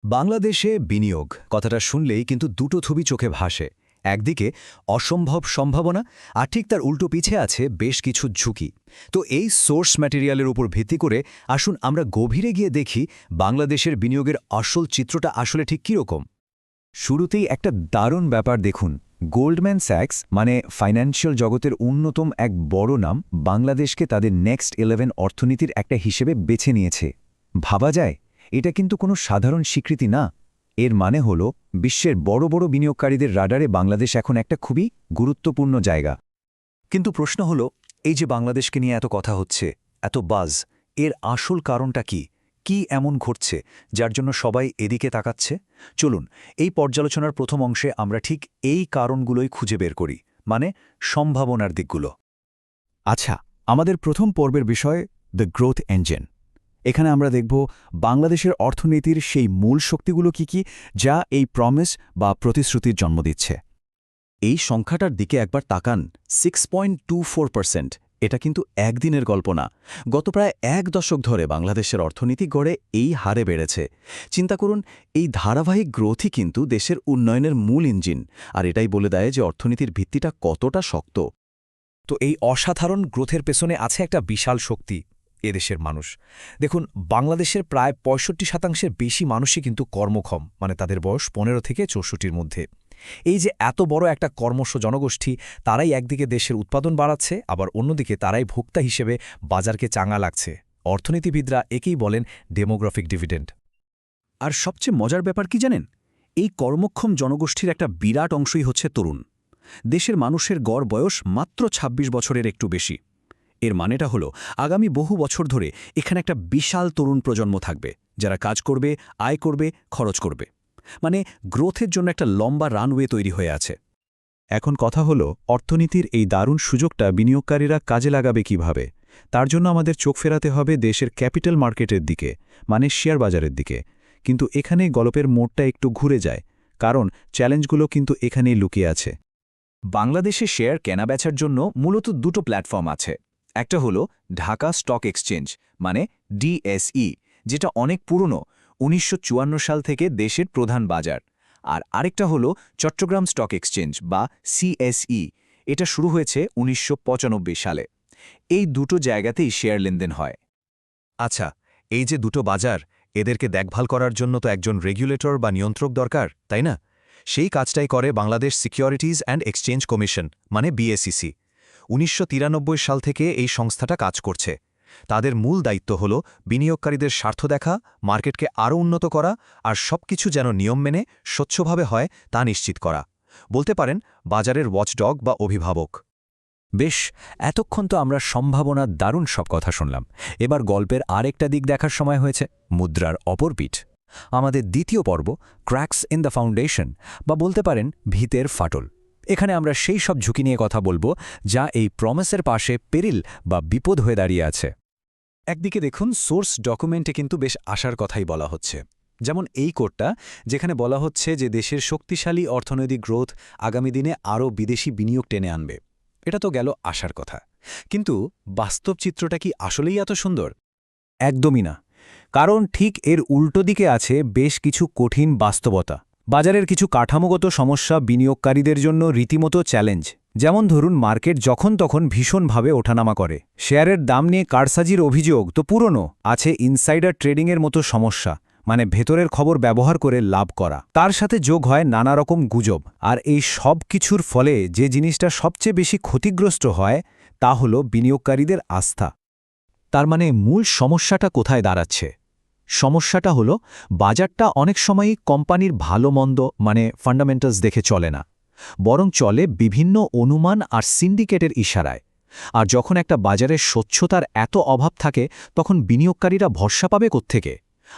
বাংলাদেশে বিনিয়োগ কথাটা শুনলেই কিন্তু দুটো ছবি চোখে ভাসে। একদিকে অসম্ভব সম্ভাবনা, আর ঠিক তার উল্টো পিছে আছে বেশ কিছু ঝুঁকি। তো এই সোর্স ম্যাটেরিয়ালের উপর ভিত্তি করে আসুন আমরা গভীরে গিয়ে দেখি বাংলাদেশের বিনিয়োগের আসল চিত্রটা আসলে ঠিক কীরকম। শুরুতেই একটা দারুণ ব্যাপার দেখুন। গোল্ডম্যান স্যাক্স মানে ফাইন্যান্সিয়াল জগতের অন্যতম এক বড় নাম বাংলাদেশকে তাদের নেক্সট 11 অর্থনীতির একটা হিসেবে বেছে নিয়েছে। ভাবা যায়, এটা কিন্তু কোনো সাধারণ স্বীকৃতি না। এর মানে হল বিশ্বের বড় বড় বিনিয়োগকারীদের রাডারে বাংলাদেশ এখন একটা খুবই গুরুত্বপূর্ণ জায়গা। কিন্তু প্রশ্ন হল, এই যে বাংলাদেশকে নিয়ে এত কথা হচ্ছে, এত বাজ, এর আসল কারণটা কি? কি এমন ঘটছে যার জন্য সবাই এদিকে তাকাচ্ছে? চলুন এই পর্যালোচনার প্রথম অংশে আমরা ঠিক এই কারণগুলোই খুঁজে বের করি, মানে সম্ভাবনার দিকগুলো। আচ্ছা, আমাদের প্রথম পর্বের বিষয় দ্য গ্রোথ ইঞ্জিন। এখানে আমরা দেখব বাংলাদেশের অর্থনীতির সেই মূল শক্তিগুলো কি যা এই প্রমিস বা প্রতিশ্রুতির জন্ম দিচ্ছে। এই সংখ্যাটার দিকে একবার তাকান, 6.24%। এটা কিন্তু একদিনের গল্প না। গত প্রায় এক দশক ধরে বাংলাদেশের অর্থনীতি গড়ে এই হারে বেড়েছে। চিন্তা করুন, এই ধারাবাহিক গ্রোথই কিন্তু দেশের উন্নয়নের মূল ইঞ্জিন, আর এটাই বলে দেয় যে অর্থনীতির ভিত্তিটা কতটা শক্ত। তো এই অসাধারণ গ্রোথের পেছনে আছে একটা বিশাল শক্তি, এদেশের মানুষ। দেখুন, বাংলাদেশের প্রায় ৬৫% বেশি মানুষই কিন্তু কর্মক্ষম, মানে তাদের বয়স ১৫ থেকে ৬৪-র মধ্যে। এই যে এত বড় একটা কর্মঠ জনগোষ্ঠী, তারাই একদিকে দেশের উৎপাদন বাড়াচ্ছে, আবার অন্যদিকে তারাই ভোক্তা হিসেবে বাজারকে চাঙা লাগছে। অর্থনীতিবিদরা একেই বলেন ডেমোগ্রাফিক ডিভিডেন্ড। আর সবচেয়ে মজার ব্যাপার কি জানেন? এই কর্মক্ষম জনগোষ্ঠীর একটা বিরাট অংশই হচ্ছে তরুণ। দেশের মানুষের গড় বয়স মাত্র ২৬ বছরের একটু বেশি। এর মানেটা হলো আগামী বহু বছর ধরে এখানে একটা বিশাল তরুণ প্রজন্ম থাকবে, যারা কাজ করবে, আয় করবে, খরচ করবে। মানে গ্রোথের জন্য একটা লম্বা রানওয়ে তৈরি হয়ে আছে। এখন কথা হলো, অর্থনীতির এই দারুণ সুযোগটা বিনিয়োগকারীরা কাজে লাগাবে কিভাবে? তার জন্য আমাদের চোখ ফেরাতে হবে দেশের ক্যাপিটাল মার্কেটের দিকে, মানে শেয়ার বাজারের দিকে। কিন্তু এখানেই গল্পের মোড়টা একটু ঘুরে যায়, কারণ চ্যালেঞ্জগুলো কিন্তু এখানেই লুকিয়ে আছে। বাংলাদেশে শেয়ার কেনাবেচার জন্য মূলত দুটো প্ল্যাটফর্ম আছে। একটা হলো ঢাকা স্টক এক্সচেঞ্জ, মানে ডিএসই, যেটা অনেক পুরনো, ১৯৫৪ সাল থেকে দেশের প্রধান বাজার। আর আরেকটা হলো চট্টগ্রাম স্টক এক্সচেঞ্জ বা সিএসই। এটা শুরু হয়েছে ১৯৯৫ সালে। এই দুটো জায়গাতেই শেয়ার লেনদেন হয়। আচ্ছা, এই যে দুটো বাজার, এদেরকে দেখভাল করার জন্য তো একজন রেগুলেটর বা নিয়ন্ত্রক দরকার, তাই না? সেই কাজটাই করে Bangladesh securities and exchange commission, মানে বিএসইসি। ১৯৯৩ সাল থেকে এই সংস্থাটা কাজ করছে। তাদের মূল দায়িত্ব হল বিনিয়োগকারীদের স্বার্থ দেখা, মার্কেটকে আরও উন্নত করা, আর সবকিছু যেন নিয়ম মেনে স্বচ্ছভাবে হয় তা নিশ্চিত করা। বলতে পারেন বাজারের ওয়াচডগ বা অভিভাবক। বেশ, এতক্ষণ তো আমরা সম্ভাবনার দারুণ সব কথা শুনলাম। এবার গল্পের আরেকটা দিক দেখার সময় হয়েছে, মুদ্রার অপর পিঠ। আমাদের দ্বিতীয় পর্ব, ক্র্যাকস ইন দ্য ফাউন্ডেশন, বা বলতে পারেন ভিতের ফাটল। এখানে আমরা সেই সব ঝুঁকি নিয়ে কথা বলবো যা এই প্রমিসের পাশে পেরিল বা বিপদ হয়ে দাঁড়িয়ে আছে। একদিকে দেখুন, সোর্স ডকুমেন্টে কিন্তু বেশ আশার কথাই বলা হচ্ছে। যেমন এই কোডটা, যেখানে বলা হচ্ছে যে দেশের শক্তিশালী অর্থনৈতিক গ্রোথ আগামী দিনে আরও বিদেশি বিনিয়োগ টেনে আনবে। এটা তো গেল আশার কথা, কিন্তু বাস্তব চিত্রটা কি আসলেই এত সুন্দর? একদমই না। কারণ ঠিক এর উল্টো দিকে আছে বেশ কিছু কঠিন বাস্তবতা। বাজারের কিছু কাঠামোগত সমস্যা বিনিয়োগকারীদের জন্য রীতিমতো চ্যালেঞ্জ। যেমন ধরুন, মার্কেট যখন তখন ভীষণভাবে ওঠানামা করে। শেয়ারের দাম নিয়ে কারসাজির অভিযোগ তো পুরনো আছে। ইনসাইডার ট্রেডিংয়ের মতো সমস্যা, মানে ভেতরের খবর ব্যবহার করে লাভ করা। তার সাথে যোগ হয় নানা রকম গুজব। আর এই সব কিছুর ফলে যে জিনিসটা সবচেয়ে বেশি ক্ষতিগ্রস্ত হয় তা হল বিনিয়োগকারীদের আস্থা। তার মানে মূল সমস্যাটা কোথায় দাঁড়াচ্ছে? সমস্যাটা হলো বাজারটা অনেক সময়ই কোম্পানির ভালো মন্দ, মানে ফান্ডামেন্টালস দেখে চলে না, বরং চলে বিভিন্ন অনুমান আর সিন্ডিকেটের ইশারায়। আর যখন একটা বাজারের স্বচ্ছতার এত অভাব থাকে, তখন বিনিয়োগকারীরা ভরসা পাবে কোত্থেকে?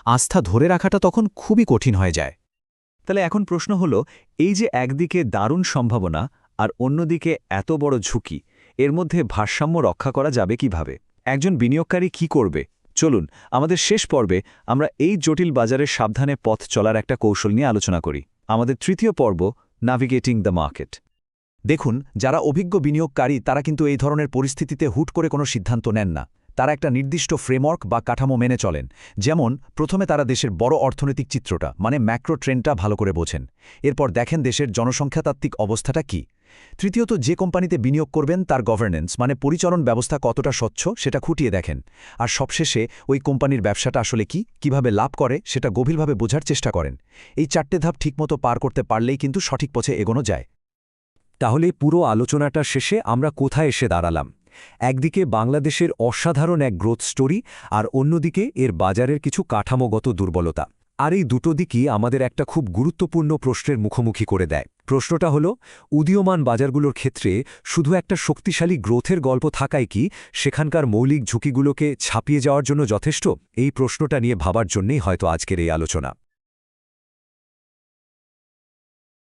আস্থা ধরে রাখাটা তখন খুবই কঠিন হয়ে যায়। তাহলে এখন প্রশ্ন হলো, এই যে একদিকে দারুণ সম্ভাবনা আর অন্যদিকে এত বড় ঝুঁকি, এর মধ্যে ভারসাম্য রক্ষা করা যাবে কিভাবে? একজন বিনিয়োগকারী কি করবে? চলুন আমাদের শেষ পর্বে আমরা এই জটিল বাজারের সাবধানে পথ চলার একটা কৌশল নিয়ে আলোচনা করি। আমাদের তৃতীয় পর্ব, নাভিগেটিং দ্য মার্কেট। দেখুন, যারা অভিজ্ঞ বিনিয়োগকারী তারা কিন্তু এই ধরনের পরিস্থিতিতে হুট করে কোনো সিদ্ধান্ত নেন না। তারা একটা নির্দিষ্ট ফ্রেমওয়ার্ক বা কাঠামো মেনে চলেন। যেমন প্রথমে তারা দেশের বড় অর্থনৈতিক চিত্রটা মানে ম্যাক্রো ট্রেন্ডটা ভালো করে বোঝেন। এরপর দেখেন দেশের জনসংখ্যাতাত্ত্বিক অবস্থাটা কি। তৃতীয়ত যে কোম্পানিতে বিনিয়োগ করবেন তার গভর্নেন্স মানে পরিচালন ব্যবস্থা কতটা স্বচ্ছ সেটা খুঁটিয়ে দেখেন। আর সবশেষে ওই কোম্পানির ব্যবসাটা আসলে কি, কিভাবে লাভ করে সেটা গভীরভাবে বোঝার চেষ্টা করেন। এই 4টে ধাপ ঠিকমতো পার করতে পারলেই কিন্তু সঠিক পথে এগোনো যায়। তাহলে পুরো আলোচনাটা শেষে আমরা কোথায় এসে দাঁড়ালাম? একদিকে বাংলাদেশের অসাধারণ এক গ্রোথ স্টোরি, আর অন্যদিকে এর বাজারের কিছু কাঠামোগত দুর্বলতা। আর এই দুটো দিকই আমাদের একটা খুব গুরুত্বপূর্ণ প্রশ্নের মুখোমুখি করে দেয়। প্রশ্নটা হলো, উদীয়মান বাজারগুলোর ক্ষেত্রে শুধু একটা শক্তিশালী গ্রোথের গল্প থাকায় কি সেখানকার মৌলিক ঝুঁকিগুলোকে ছাপিয়ে যাওয়ার জন্য যথেষ্ট? এই প্রশ্নটা নিয়ে ভাবার জন্যেই হয়তো আজকের এই আলোচনা।